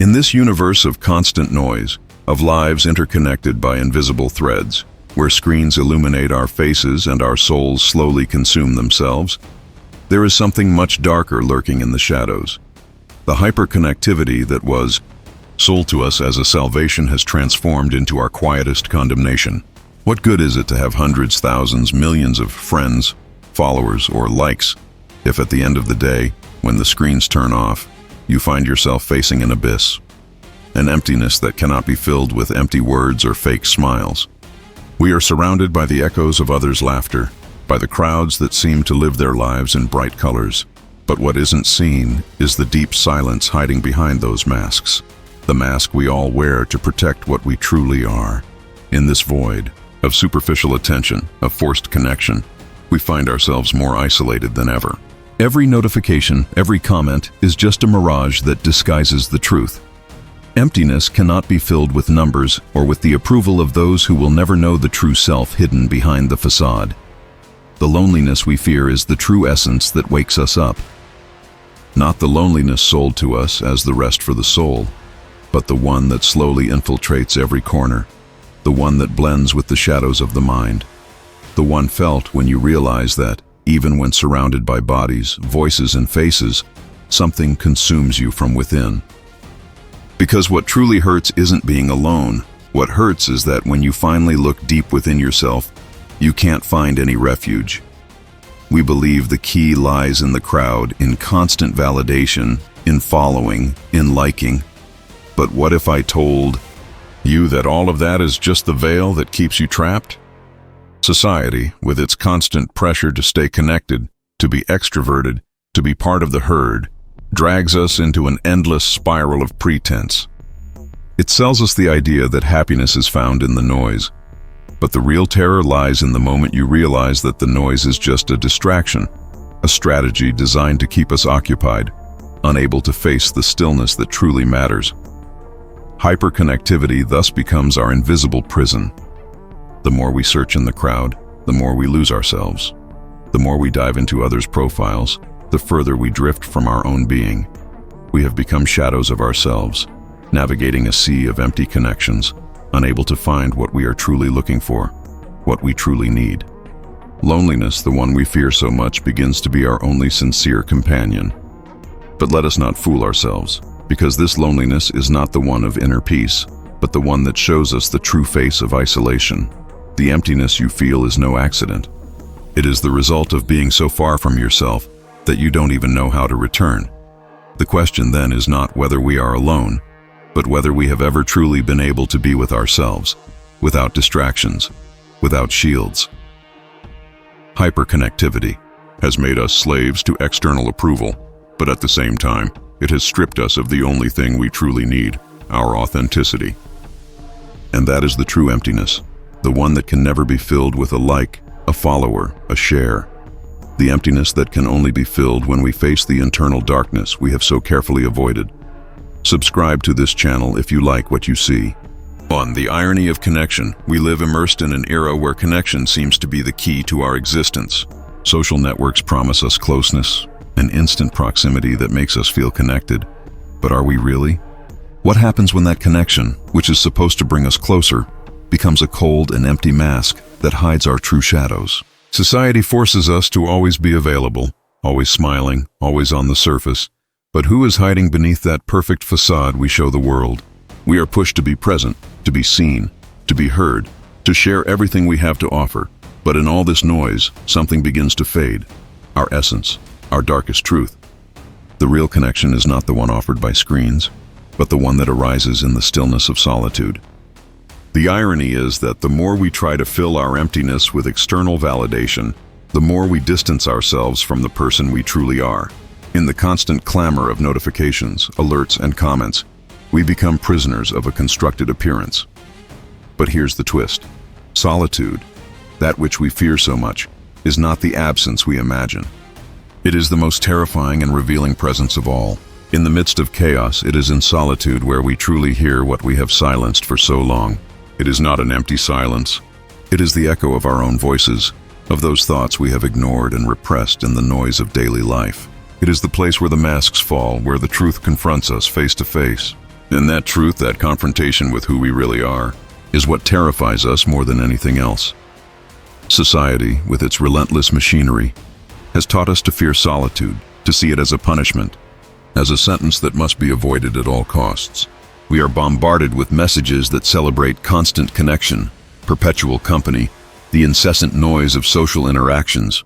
In this universe of constant noise, of lives interconnected by invisible threads, where screens illuminate our faces and our souls slowly consume themselves, there is something much darker lurking in the shadows. The hyperconnectivity that was sold to us as a salvation has transformed into our quietest condemnation. What good is it to have hundreds, thousands, millions of friends, followers, or likes, if at the end of the day, when the screens turn off, you find yourself facing an abyss, an emptiness that cannot be filled with empty words or fake smiles? We are surrounded by the echoes of others' laughter, by the crowds that seem to live their lives in bright colors. But what isn't seen is the deep silence hiding behind those masks, the mask we all wear to protect what we truly are. In this void of superficial attention, of forced connection, we find ourselves more isolated than ever. Every notification, every comment is just a mirage that disguises the truth. Emptiness cannot be filled with numbers or with the approval of those who will never know the true self hidden behind the facade. The loneliness we fear is the true essence that wakes us up. Not the loneliness sold to us as the rest for the soul, but the one that slowly infiltrates every corner, the one that blends with the shadows of the mind, the one felt when you realize that, even when surrounded by bodies, voices, and faces, something consumes you from within. Because what truly hurts isn't being alone. What hurts is that when you finally look deep within yourself, you can't find any refuge. We believe the key lies in the crowd, in constant validation, in following, in liking. But what if I told you that all of that is just the veil that keeps you trapped? Society, with its constant pressure to stay connected, to be extroverted, to be part of the herd, drags us into an endless spiral of pretense. It sells us the idea that happiness is found in the noise, but the real terror lies in the moment you realize that the noise is just a distraction, a strategy designed to keep us occupied, unable to face the stillness that truly matters. Hyperconnectivity thus becomes our invisible prison. The more we search in the crowd, the more we lose ourselves. The more we dive into others' profiles, the further we drift from our own being. We have become shadows of ourselves, navigating a sea of empty connections, unable to find what we are truly looking for, what we truly need. Loneliness, the one we fear so much, begins to be our only sincere companion. But let us not fool ourselves, because this loneliness is not the one of inner peace, but the one that shows us the true face of isolation. The emptiness you feel is no accident. It is the result of being so far from yourself that you don't even know how to return. The question then is not whether we are alone, but whether we have ever truly been able to be with ourselves, without distractions, without shields. Hyperconnectivity has made us slaves to external approval, but at the same time, it has stripped us of the only thing we truly need, our authenticity. And that is the true emptiness, the one that can never be filled with a like, a follower, a share. The emptiness that can only be filled when we face the internal darkness we have so carefully avoided. Subscribe to this channel if you like what you see. On the irony of connection, we live immersed in an era where connection seems to be the key to our existence. Social networks promise us closeness, an instant proximity that makes us feel connected. But are we really? What happens when that connection, which is supposed to bring us closer, becomes a cold and empty mask that hides our true shadows? Society forces us to always be available, always smiling, always on the surface. But who is hiding beneath that perfect facade we show the world? We are pushed to be present, to be seen, to be heard, to share everything we have to offer. But in all this noise, something begins to fade. Our essence, our darkest truth. The real connection is not the one offered by screens, but the one that arises in the stillness of solitude. The irony is that the more we try to fill our emptiness with external validation, the more we distance ourselves from the person we truly are. In the constant clamor of notifications, alerts, and comments, we become prisoners of a constructed appearance. But here's the twist. Solitude, that which we fear so much, is not the absence we imagine. It is the most terrifying and revealing presence of all. In the midst of chaos, it is in solitude where we truly hear what we have silenced for so long. It is not an empty silence. It is the echo of our own voices, of those thoughts we have ignored and repressed in the noise of daily life. It is the place where the masks fall, where the truth confronts us face to face. And that truth, that confrontation with who we really are, is what terrifies us more than anything else. Society, with its relentless machinery, has taught us to fear solitude, to see it as a punishment, as a sentence that must be avoided at all costs. We are bombarded with messages that celebrate constant connection, perpetual company, the incessant noise of social interactions.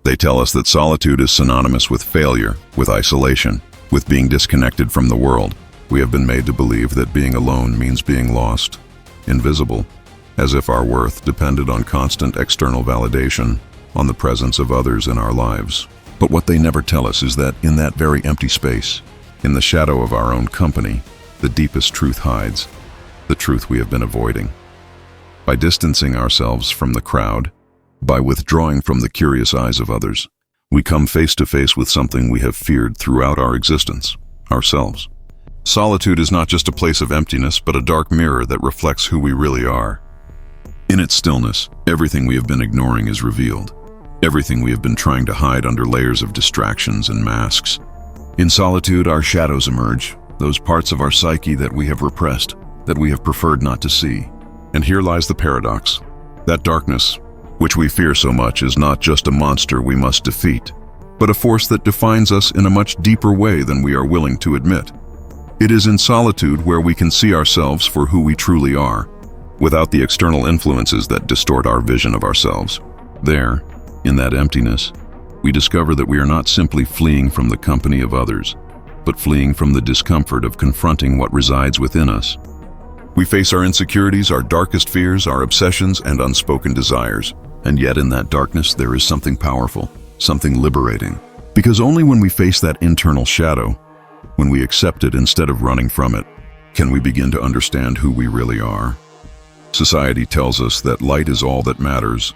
They tell us that solitude is synonymous with failure, with isolation, with being disconnected from the world. We have been made to believe that being alone means being lost, invisible, as if our worth depended on constant external validation, on the presence of others in our lives. But what they never tell us is that in that very empty space, in the shadow of our own company, the deepest truth hides, the truth we have been avoiding. By distancing ourselves from the crowd, by withdrawing from the curious eyes of others, we come face to face with something we have feared throughout our existence, ourselves. Solitude is not just a place of emptiness, but a dark mirror that reflects who we really are. In its stillness, everything we have been ignoring is revealed. Everything we have been trying to hide under layers of distractions and masks. In solitude, our shadows emerge, those parts of our psyche that we have repressed, that we have preferred not to see. And here lies the paradox. That darkness, which we fear so much, is not just a monster we must defeat, but a force that defines us in a much deeper way than we are willing to admit. It is in solitude where we can see ourselves for who we truly are, without the external influences that distort our vision of ourselves. There, in that emptiness, we discover that we are not simply fleeing from the company of others, but fleeing from the discomfort of confronting what resides within us. We face our insecurities, our darkest fears, our obsessions, and unspoken desires. And yet in that darkness there is something powerful, something liberating. Because only when we face that internal shadow, when we accept it instead of running from it, can we begin to understand who we really are. Society tells us that light is all that matters,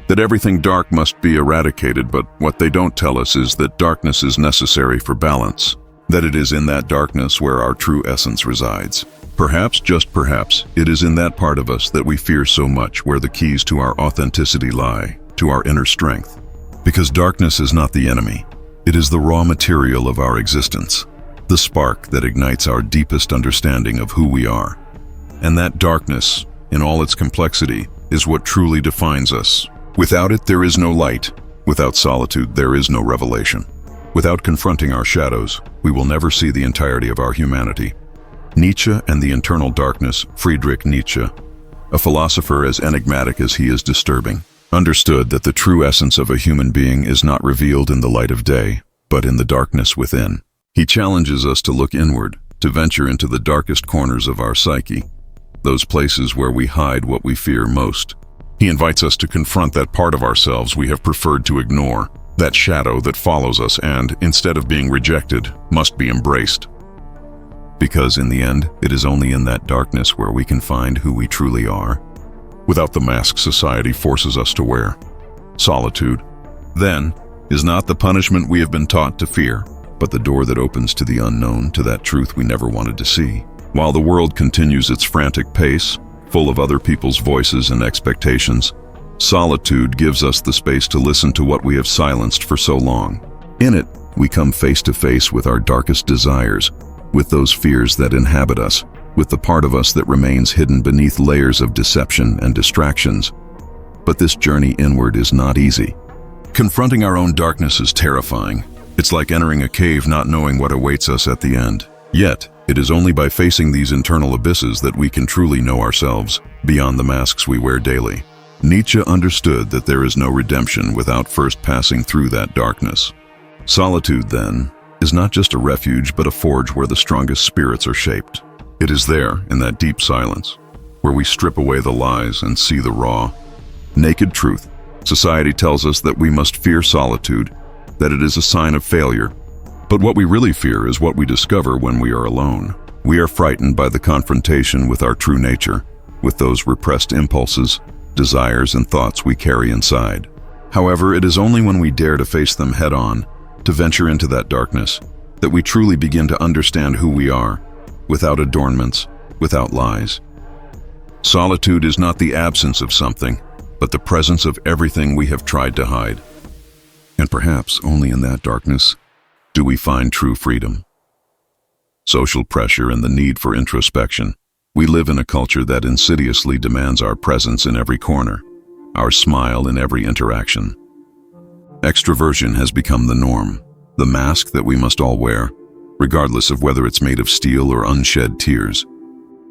that everything dark must be eradicated, but what they don't tell us is that darkness is necessary for balance, that it is in that darkness where our true essence resides. Perhaps, just perhaps, it is in that part of us that we fear so much where the keys to our authenticity lie, to our inner strength. Because darkness is not the enemy. It is the raw material of our existence, the spark that ignites our deepest understanding of who we are. And that darkness, in all its complexity, is what truly defines us. Without it, there is no light. Without solitude, there is no revelation. Without confronting our shadows, we will never see the entirety of our humanity. Nietzsche and the Internal Darkness, Friedrich Nietzsche, a philosopher as enigmatic as he is disturbing, understood that the true essence of a human being is not revealed in the light of day, but in the darkness within. He challenges us to look inward, to venture into the darkest corners of our psyche, those places where we hide what we fear most. He invites us to confront that part of ourselves we have preferred to ignore, that shadow that follows us and, instead of being rejected, must be embraced. Because in the end, it is only in that darkness where we can find who we truly are, without the mask society forces us to wear. Solitude, then, is not the punishment we have been taught to fear, but the door that opens to the unknown, to that truth we never wanted to see. While the world continues its frantic pace, full of other people's voices and expectations, solitude gives us the space to listen to what we have silenced for so long. In it, we come face to face with our darkest desires, with those fears that inhabit us, with the part of us that remains hidden beneath layers of deception and distractions. But this journey inward is not easy. Confronting our own darkness is terrifying. It's like entering a cave not knowing what awaits us at the end. Yet, it is only by facing these internal abysses that we can truly know ourselves, beyond the masks we wear daily. Nietzsche understood that there is no redemption without first passing through that darkness. Solitude, then, is not just a refuge but a forge where the strongest spirits are shaped. It is there, in that deep silence, where we strip away the lies and see the raw, naked truth. Society tells us that we must fear solitude, that it is a sign of failure. But what we really fear is what we discover when we are alone. We are frightened by the confrontation with our true nature, with those repressed impulses, desires, and thoughts we carry inside. However, it is only when we dare to face them head-on, to venture into that darkness, that we truly begin to understand who we are, without adornments, without lies. Solitude is not the absence of something, but the presence of everything we have tried to hide. And perhaps only in that darkness do we find true freedom. social pressure, and the need for introspection. We live in a culture that insidiously demands our presence in every corner, our smile in every interaction. Extroversion has become the norm, the mask that we must all wear, regardless of whether it's made of steel or unshed tears.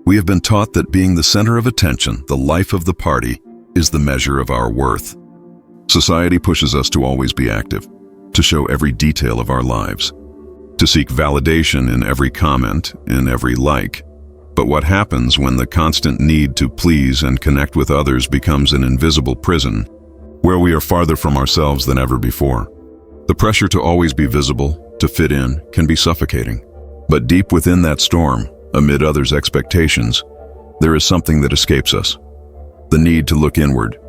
We have been taught that being the center of attention, the life of the party, is the measure of our worth. Society pushes us to always be active, to show every detail of our lives, to seek validation in every comment, in every like. But what happens when the constant need to please and connect with others becomes an invisible prison, where we are farther from ourselves than ever before? The pressure to always be visible, to fit in, can be suffocating. But deep within that storm, amid others' expectations, there is something that escapes us. The need to look inward.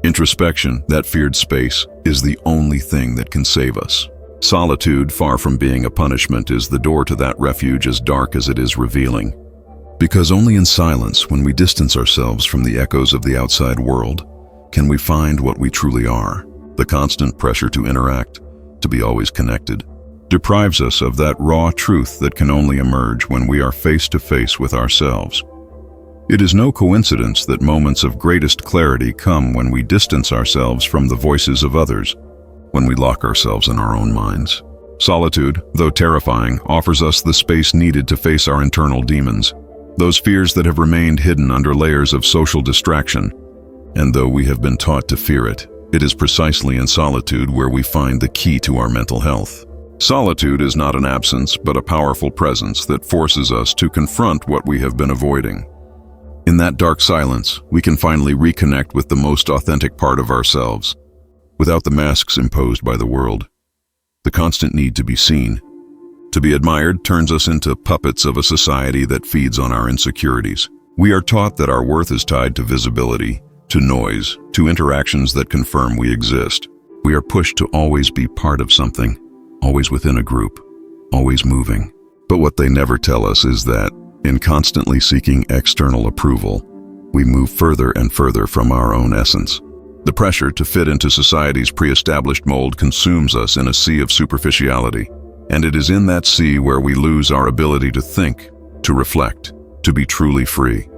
Introspection, that feared space, is the only thing that can save us. Solitude, far from being a punishment, is the door to that refuge, as dark as it is revealing. Because only in silence, when we distance ourselves from the echoes of the outside world, can we find what we truly are. The constant pressure to interact, to be always connected, deprives us of that raw truth that can only emerge when we are face to face with ourselves. It is no coincidence that moments of greatest clarity come when we distance ourselves from the voices of others, when we lock ourselves in our own minds. Solitude, though terrifying, offers us the space needed to face our internal demons, those fears that have remained hidden under layers of social distraction. And though we have been taught to fear it, it is precisely in solitude where we find the key to our mental health. Solitude is not an absence, but a powerful presence that forces us to confront what we have been avoiding. In that dark silence, we can finally reconnect with the most authentic part of ourselves, without the masks imposed by the world. The constant need to be seen, to be admired, turns us into puppets of a society that feeds on our insecurities. We are taught that our worth is tied to visibility, to noise, to interactions that confirm we exist. We are pushed to always be part of something, always within a group, always moving. But what they never tell us is that, in constantly seeking external approval, we move further and further from our own essence. The pressure to fit into society's pre-established mold consumes us in a sea of superficiality, and it is in that sea where we lose our ability to think, to reflect, to be truly free.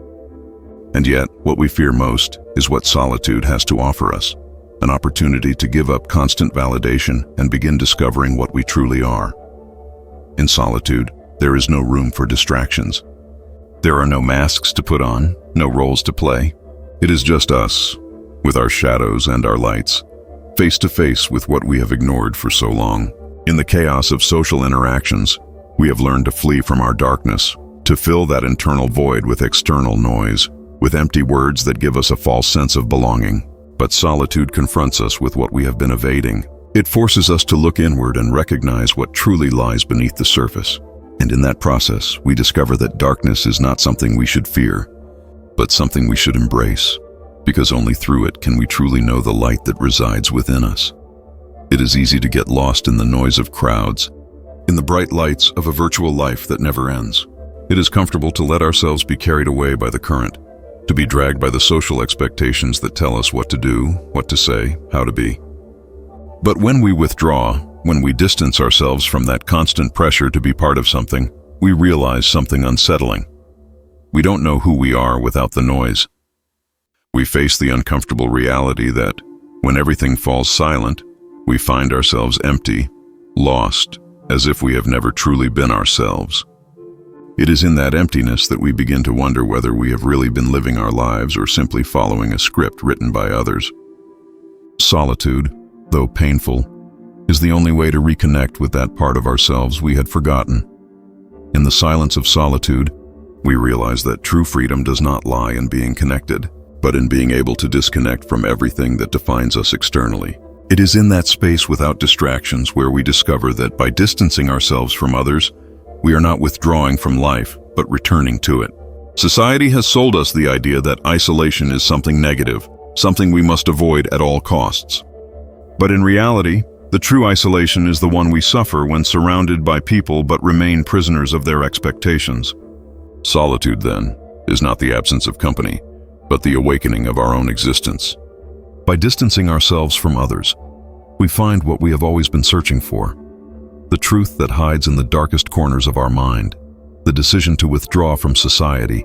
And yet, what we fear most is what solitude has to offer us, an opportunity to give up constant validation and begin discovering what we truly are. In solitude, there is no room for distractions. There are no masks to put on, no roles to play. It is just us, with our shadows and our lights, face to face with what we have ignored for so long. In the chaos of social interactions, we have learned to flee from our darkness, to fill that internal void with external noise, with empty words that give us a false sense of belonging. But solitude confronts us with what we have been evading. It forces us to look inward and recognize what truly lies beneath the surface. And in that process, we discover that darkness is not something we should fear, but something we should embrace, because only through it can we truly know the light that resides within us. It is easy to get lost in the noise of crowds, in the bright lights of a virtual life that never ends. It is comfortable to let ourselves be carried away by the current, to be dragged by the social expectations that tell us what to do, what to say, how to be. But when we withdraw, when we distance ourselves from that constant pressure to be part of something, we realize something unsettling. We don't know who we are without the noise. We face the uncomfortable reality that, when everything falls silent, we find ourselves empty, lost, as if we have never truly been ourselves. It is in that emptiness that we begin to wonder whether we have really been living our lives or simply following a script written by others. Solitude, though painful, is the only way to reconnect with that part of ourselves we had forgotten. In the silence of solitude, we realize that true freedom does not lie in being connected, but in being able to disconnect from everything that defines us externally. It is in that space without distractions where we discover that by distancing ourselves from others, we are not withdrawing from life, but returning to it. Society has sold us the idea that isolation is something negative, something we must avoid at all costs. But in reality, the true isolation is the one we suffer when surrounded by people but remain prisoners of their expectations. Solitude, then, is not the absence of company, but the awakening of our own existence. By distancing ourselves from others, we find what we have always been searching for, the truth that hides in the darkest corners of our mind. The decision to withdraw from society,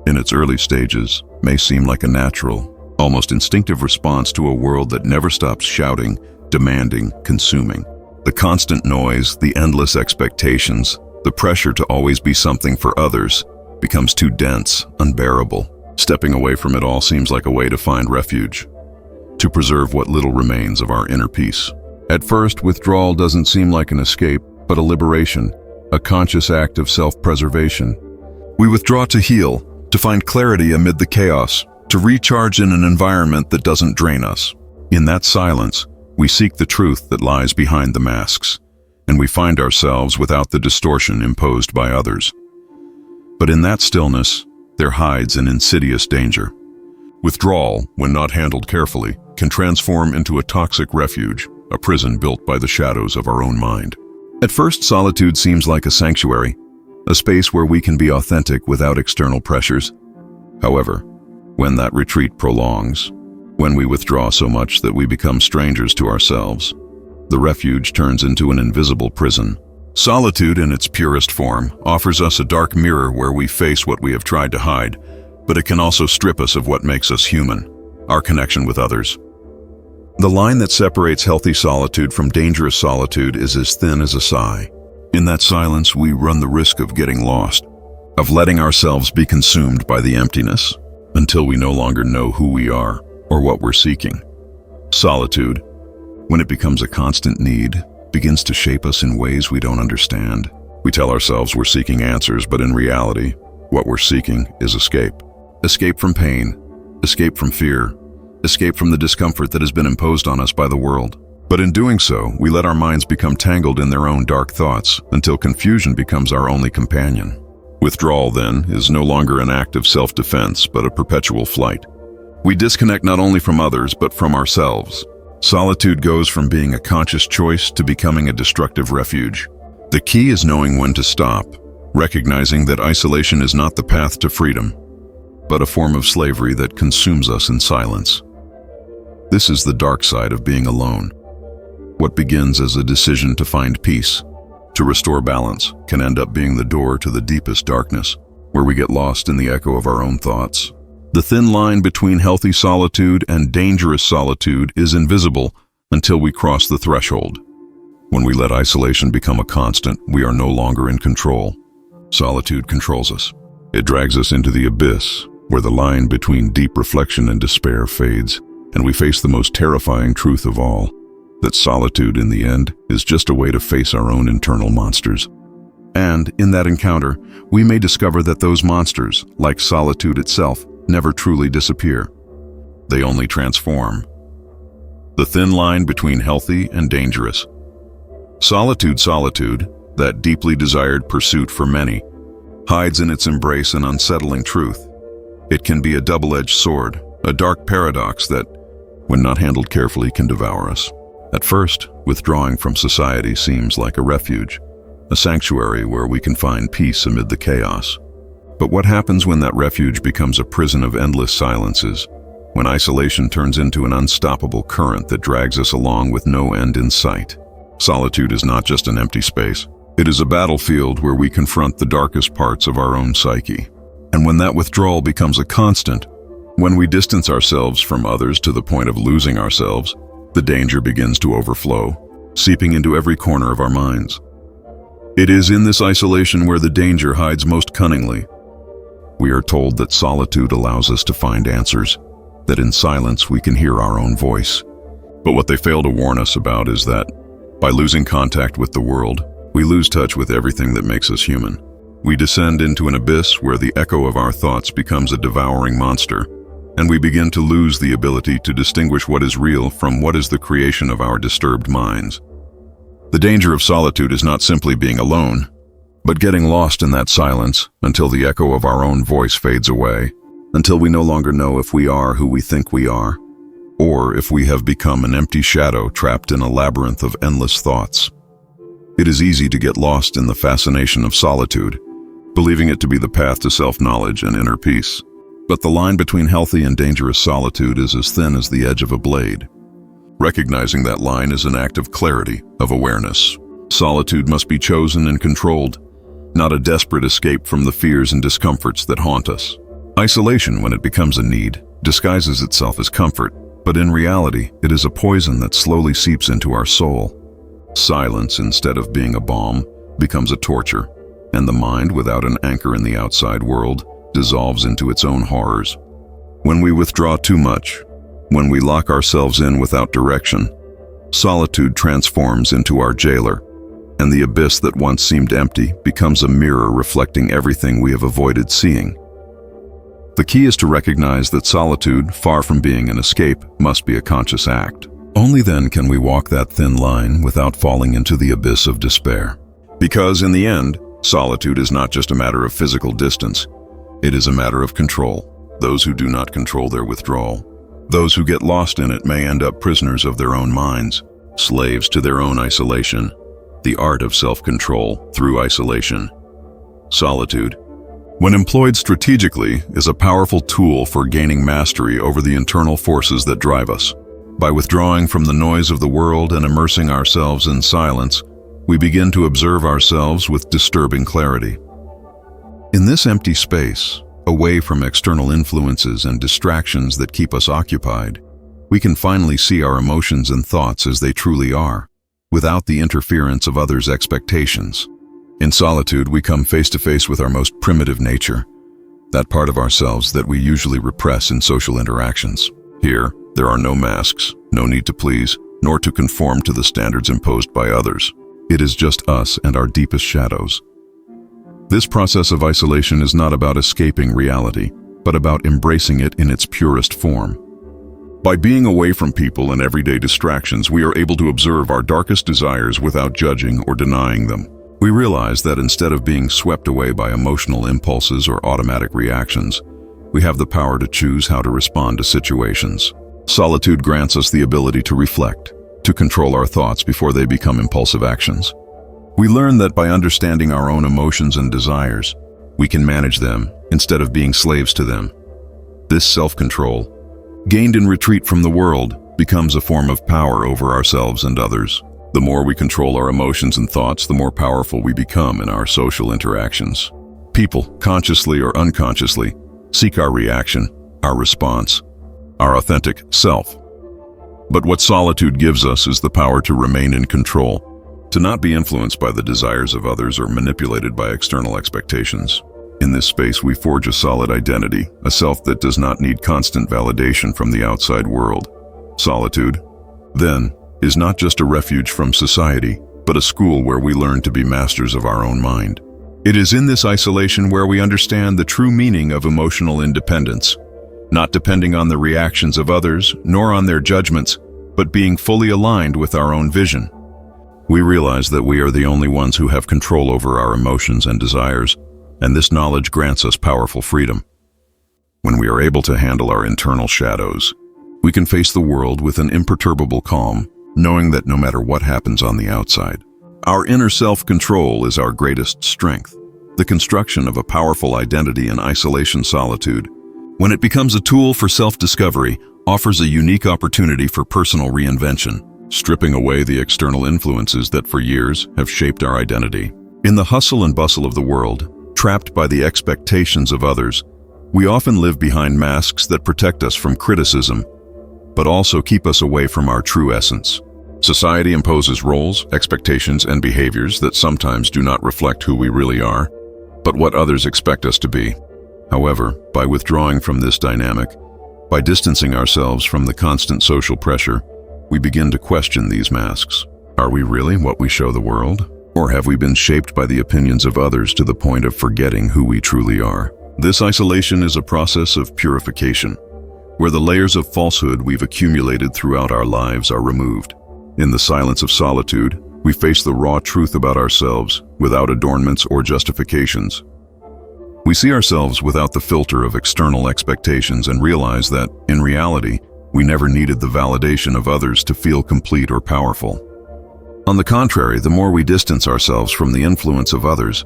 in its early stages, may seem like a natural, almost instinctive response to a world that never stops shouting, demanding, consuming. The constant noise, the endless expectations, the pressure to always be something for others becomes too dense, unbearable. Stepping away from it all seems like a way to find refuge, to preserve what little remains of our inner peace. At first, withdrawal doesn't seem like an escape, but a liberation, a conscious act of self-preservation. We withdraw to heal, to find clarity amid the chaos, to recharge in an environment that doesn't drain us. In that silence, we seek the truth that lies behind the masks, and we find ourselves without the distortion imposed by others. But in that stillness, there hides an insidious danger. Withdrawal, when not handled carefully, can transform into a toxic refuge, a prison built by the shadows of our own mind. At first, solitude seems like a sanctuary, a space where we can be authentic without external pressures. However, when that retreat prolongs, when we withdraw so much that we become strangers to ourselves, the refuge turns into an invisible prison. Solitude, in its purest form, offers us a dark mirror where we face what we have tried to hide, but it can also strip us of what makes us human, our connection with others. The line that separates healthy solitude from dangerous solitude is as thin as a sigh. In that silence, we run the risk of getting lost, of letting ourselves be consumed by the emptiness, until we no longer know who we are or what we're seeking. Solitude, when it becomes a constant need, begins to shape us in ways we don't understand. We tell ourselves we're seeking answers, but in reality, what we're seeking is escape. Escape from pain, escape from fear, escape from the discomfort that has been imposed on us by the world. But in doing so, we let our minds become tangled in their own dark thoughts until confusion becomes our only companion. Withdrawal, then, is no longer an act of self-defense, but a perpetual flight. We disconnect not only from others, but from ourselves. Solitude goes from being a conscious choice to becoming a destructive refuge. The key is knowing when to stop, recognizing that isolation is not the path to freedom, but a form of slavery that consumes us in silence. This is the dark side of being alone. What begins as a decision to find peace, to restore balance, can end up being the door to the deepest darkness, where we get lost in the echo of our own thoughts. The thin line between healthy solitude and dangerous solitude is invisible until we cross the threshold. When we let isolation become a constant, we are no longer in control. Solitude controls us. It drags us into the abyss, where the line between deep reflection and despair fades, and we face the most terrifying truth of all, that solitude, in the end, is just a way to face our own internal monsters. And, in that encounter, we may discover that those monsters, like solitude itself, never truly disappear. They only transform. The thin line between healthy and dangerous. Solitude, that deeply desired pursuit for many, hides in its embrace an unsettling truth. It can be a double-edged sword, a dark paradox that, when not handled carefully, can devour us. At first, withdrawing from society seems like a refuge, a sanctuary where we can find peace amid the chaos. But what happens when that refuge becomes a prison of endless silences, when isolation turns into an unstoppable current that drags us along with no end in sight? Solitude is not just an empty space. It is a battlefield where we confront the darkest parts of our own psyche. And when that withdrawal becomes a constant, when we distance ourselves from others to the point of losing ourselves, the danger begins to overflow, seeping into every corner of our minds. It is in this isolation where the danger hides most cunningly. We are told that solitude allows us to find answers, that in silence we can hear our own voice. But what they fail to warn us about is that, by losing contact with the world, we lose touch with everything that makes us human. We descend into an abyss where the echo of our thoughts becomes a devouring monster, and we begin to lose the ability to distinguish what is real from what is the creation of our disturbed minds. The danger of solitude is not simply being alone, but getting lost in that silence until the echo of our own voice fades away, until we no longer know if we are who we think we are, or if we have become an empty shadow trapped in a labyrinth of endless thoughts. It is easy to get lost in the fascination of solitude, believing it to be the path to self-knowledge and inner peace. But the line between healthy and dangerous solitude is as thin as the edge of a blade. Recognizing that line is an act of clarity, of awareness. Solitude must be chosen and controlled, not a desperate escape from the fears and discomforts that haunt us. Isolation, when it becomes a need, disguises itself as comfort, but in reality, it is a poison that slowly seeps into our soul. Silence, instead of being a balm, becomes a torture, and the mind, without an anchor in the outside world, dissolves into its own horrors. When we withdraw too much, when we lock ourselves in without direction, solitude transforms into our jailer, and the abyss that once seemed empty becomes a mirror reflecting everything we have avoided seeing. The key is to recognize that solitude, far from being an escape, must be a conscious act. Only then can we walk that thin line without falling into the abyss of despair. Because in the end, solitude is not just a matter of physical distance. It is a matter of control. Those who do not control their withdrawal, those who get lost in it may end up prisoners of their own minds, slaves to their own isolation. The art of self-control through isolation. Solitude, when employed strategically, is a powerful tool for gaining mastery over the internal forces that drive us. By withdrawing from the noise of the world and immersing ourselves in silence, we begin to observe ourselves with disturbing clarity. In this empty space, away from external influences and distractions that keep us occupied, we can finally see our emotions and thoughts as they truly are, without the interference of others' expectations. In solitude, we come face to face with our most primitive nature, that part of ourselves that we usually repress in social interactions. Here, there are no masks, no need to please, nor to conform to the standards imposed by others. It is just us and our deepest shadows. This process of isolation is not about escaping reality, but about embracing it in its purest form. By being away from people and everyday distractions, we are able to observe our darkest desires without judging or denying them. We realize that instead of being swept away by emotional impulses or automatic reactions, we have the power to choose how to respond to situations. Solitude grants us the ability to reflect, to control our thoughts before they become impulsive actions. We learn that by understanding our own emotions and desires, we can manage them instead of being slaves to them. This self-control, gained in retreat from the world, becomes a form of power over ourselves and others. The more we control our emotions and thoughts, the more powerful we become in our social interactions. People, consciously or unconsciously, seek our reaction, our response, our authentic self. But what solitude gives us is the power to remain in control, to not be influenced by the desires of others or manipulated by external expectations. In this space, we forge a solid identity, a self that does not need constant validation from the outside world. Solitude, then, is not just a refuge from society, but a school where we learn to be masters of our own mind. It is in this isolation where we understand the true meaning of emotional independence, not depending on the reactions of others, nor on their judgments, but being fully aligned with our own vision. We realize that we are the only ones who have control over our emotions and desires, and this knowledge grants us powerful freedom. When we are able to handle our internal shadows, we can face the world with an imperturbable calm, knowing that no matter what happens on the outside, our inner self-control is our greatest strength. The construction of a powerful identity in isolation solitude, when it becomes a tool for self-discovery, offers a unique opportunity for personal reinvention, stripping away the external influences that for years have shaped our identity. In the hustle and bustle of the world, trapped by the expectations of others, we often live behind masks that protect us from criticism, but also keep us away from our true essence. Society imposes roles, expectations, and behaviors that sometimes do not reflect who we really are, but what others expect us to be. However, by withdrawing from this dynamic, by distancing ourselves from the constant social pressure, we begin to question these masks. Are we really what we show the world? Or have we been shaped by the opinions of others to the point of forgetting who we truly are? This isolation is a process of purification, where the layers of falsehood we've accumulated throughout our lives are removed. In the silence of solitude, we face the raw truth about ourselves, without adornments or justifications. We see ourselves without the filter of external expectations and realize that, in reality, we never needed the validation of others to feel complete or powerful. On the contrary, the more we distance ourselves from the influence of others,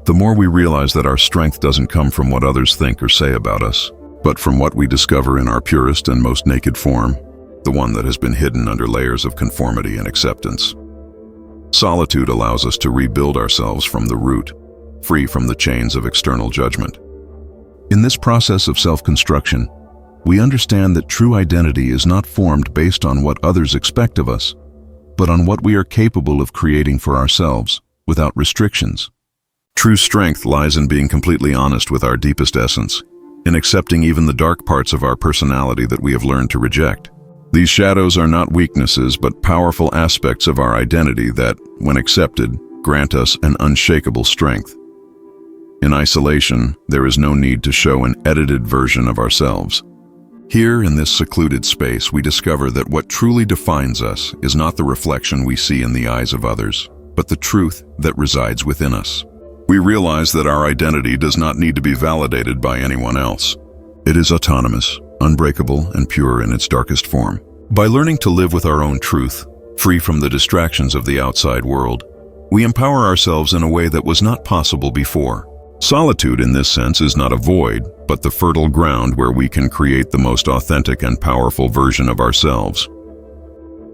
the more we realize that our strength doesn't come from what others think or say about us, but from what we discover in our purest and most naked form, the one that has been hidden under layers of conformity and acceptance. Solitude allows us to rebuild ourselves from the root, free from the chains of external judgment. In this process of self-construction, we understand that true identity is not formed based on what others expect of us, but on what we are capable of creating for ourselves, without restrictions. True strength lies in being completely honest with our deepest essence, in accepting even the dark parts of our personality that we have learned to reject. These shadows are not weaknesses, but powerful aspects of our identity that, when accepted, grant us an unshakable strength. In isolation, there is no need to show an edited version of ourselves. Here, in this secluded space, we discover that what truly defines us is not the reflection we see in the eyes of others, but the truth that resides within us. We realize that our identity does not need to be validated by anyone else. It is autonomous, unbreakable, and pure in its darkest form. By learning to live with our own truth, free from the distractions of the outside world, we empower ourselves in a way that was not possible before. Solitude in this sense is not a void, but the fertile ground where we can create the most authentic and powerful version of ourselves.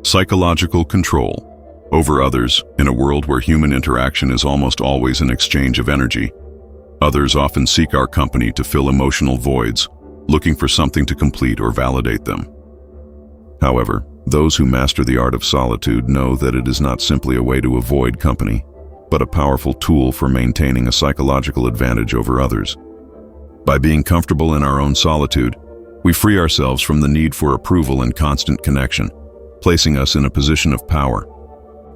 Psychological control over others. In a world where human interaction is almost always an exchange of energy, others often seek our company to fill emotional voids, looking for something to complete or validate them. However, those who master the art of solitude know that it is not simply a way to avoid company, but a powerful tool for maintaining a psychological advantage over others. By being comfortable in our own solitude, we free ourselves from the need for approval and constant connection, placing us in a position of power.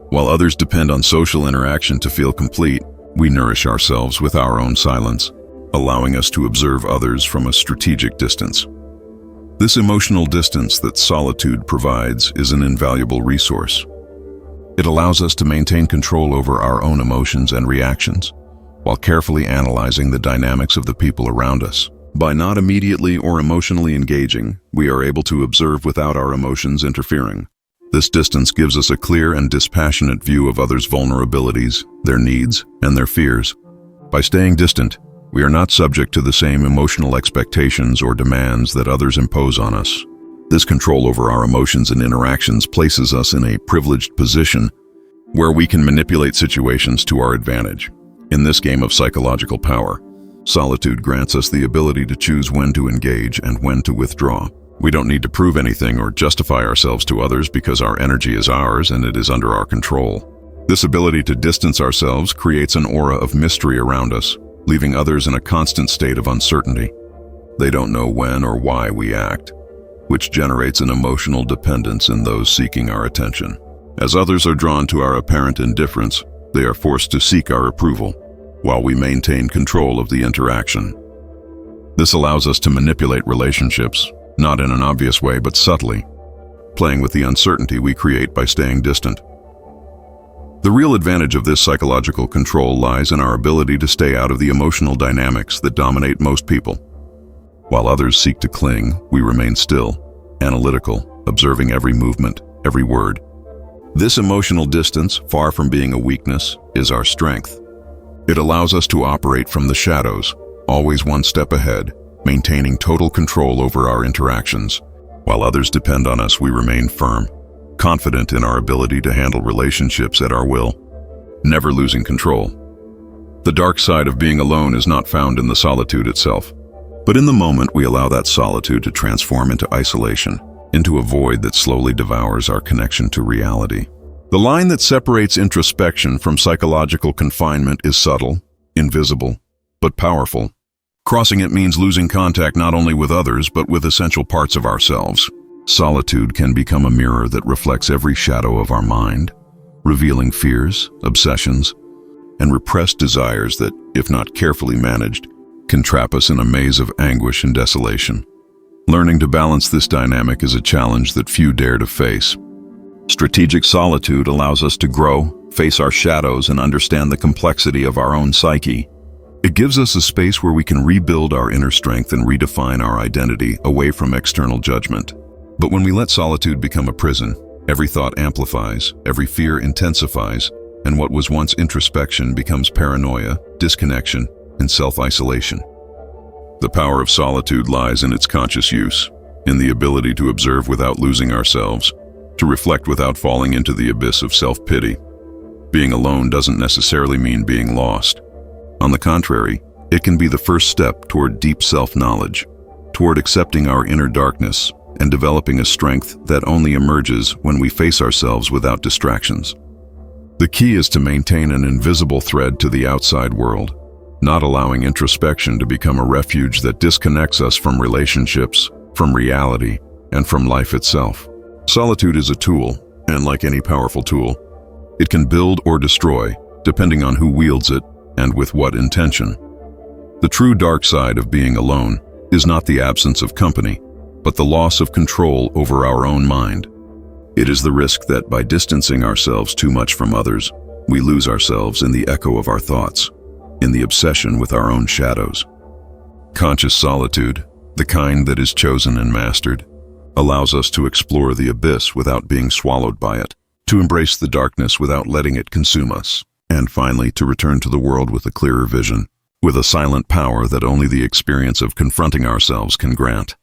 While others depend on social interaction to feel complete, we nourish ourselves with our own silence, allowing us to observe others from a strategic distance. This emotional distance that solitude provides is an invaluable resource. It allows us to maintain control over our own emotions and reactions, while carefully analyzing the dynamics of the people around us. By not immediately or emotionally engaging, we are able to observe without our emotions interfering. This distance gives us a clear and dispassionate view of others' vulnerabilities, their needs, and their fears. By staying distant, we are not subject to the same emotional expectations or demands that others impose on us. This control over our emotions and interactions places us in a privileged position where we can manipulate situations to our advantage. In this game of psychological power, solitude grants us the ability to choose when to engage and when to withdraw. We don't need to prove anything or justify ourselves to others because our energy is ours and it is under our control. This ability to distance ourselves creates an aura of mystery around us, leaving others in a constant state of uncertainty. They don't know when or why we act, which generates an emotional dependence in those seeking our attention. As others are drawn to our apparent indifference, they are forced to seek our approval, while we maintain control of the interaction. This allows us to manipulate relationships, not in an obvious way but subtly, playing with the uncertainty we create by staying distant. The real advantage of this psychological control lies in our ability to stay out of the emotional dynamics that dominate most people. While others seek to cling, we remain still, analytical, observing every movement, every word. This emotional distance, far from being a weakness, is our strength. It allows us to operate from the shadows, always one step ahead, maintaining total control over our interactions. While others depend on us, we remain firm, confident in our ability to handle relationships at our will, never losing control. The dark side of being alone is not found in the solitude itself, but in the moment we allow that solitude to transform into isolation, into a void that slowly devours our connection to reality. The line that separates introspection from psychological confinement is subtle, invisible, but powerful. Crossing it means losing contact not only with others, but with essential parts of ourselves. Solitude can become a mirror that reflects every shadow of our mind, revealing fears, obsessions, and repressed desires that, if not carefully managed, can trap us in a maze of anguish and desolation. Learning to balance this dynamic is a challenge that few dare to face. Strategic solitude allows us to grow, face our shadows, and understand the complexity of our own psyche. It gives us a space where we can rebuild our inner strength and redefine our identity away from external judgment. But when we let solitude become a prison, every thought amplifies, every fear intensifies, and what was once introspection becomes paranoia, disconnection, and self-isolation. The power of solitude lies in its conscious use, in the ability to observe without losing ourselves, to reflect without falling into the abyss of self-pity. Being alone doesn't necessarily mean being lost. On the contrary, it can be the first step toward deep self-knowledge, toward accepting our inner darkness and developing a strength that only emerges when we face ourselves without distractions. The key is to maintain an invisible thread to the outside world, not allowing introspection to become a refuge that disconnects us from relationships, from reality, and from life itself. Solitude is a tool, and like any powerful tool, it can build or destroy, depending on who wields it and with what intention. The true dark side of being alone is not the absence of company, but the loss of control over our own mind. It is the risk that by distancing ourselves too much from others, we lose ourselves in the echo of our thoughts, in the obsession with our own shadows. Conscious solitude, the kind that is chosen and mastered, allows us to explore the abyss without being swallowed by it, to embrace the darkness without letting it consume us, and finally to return to the world with a clearer vision, with a silent power that only the experience of confronting ourselves can grant.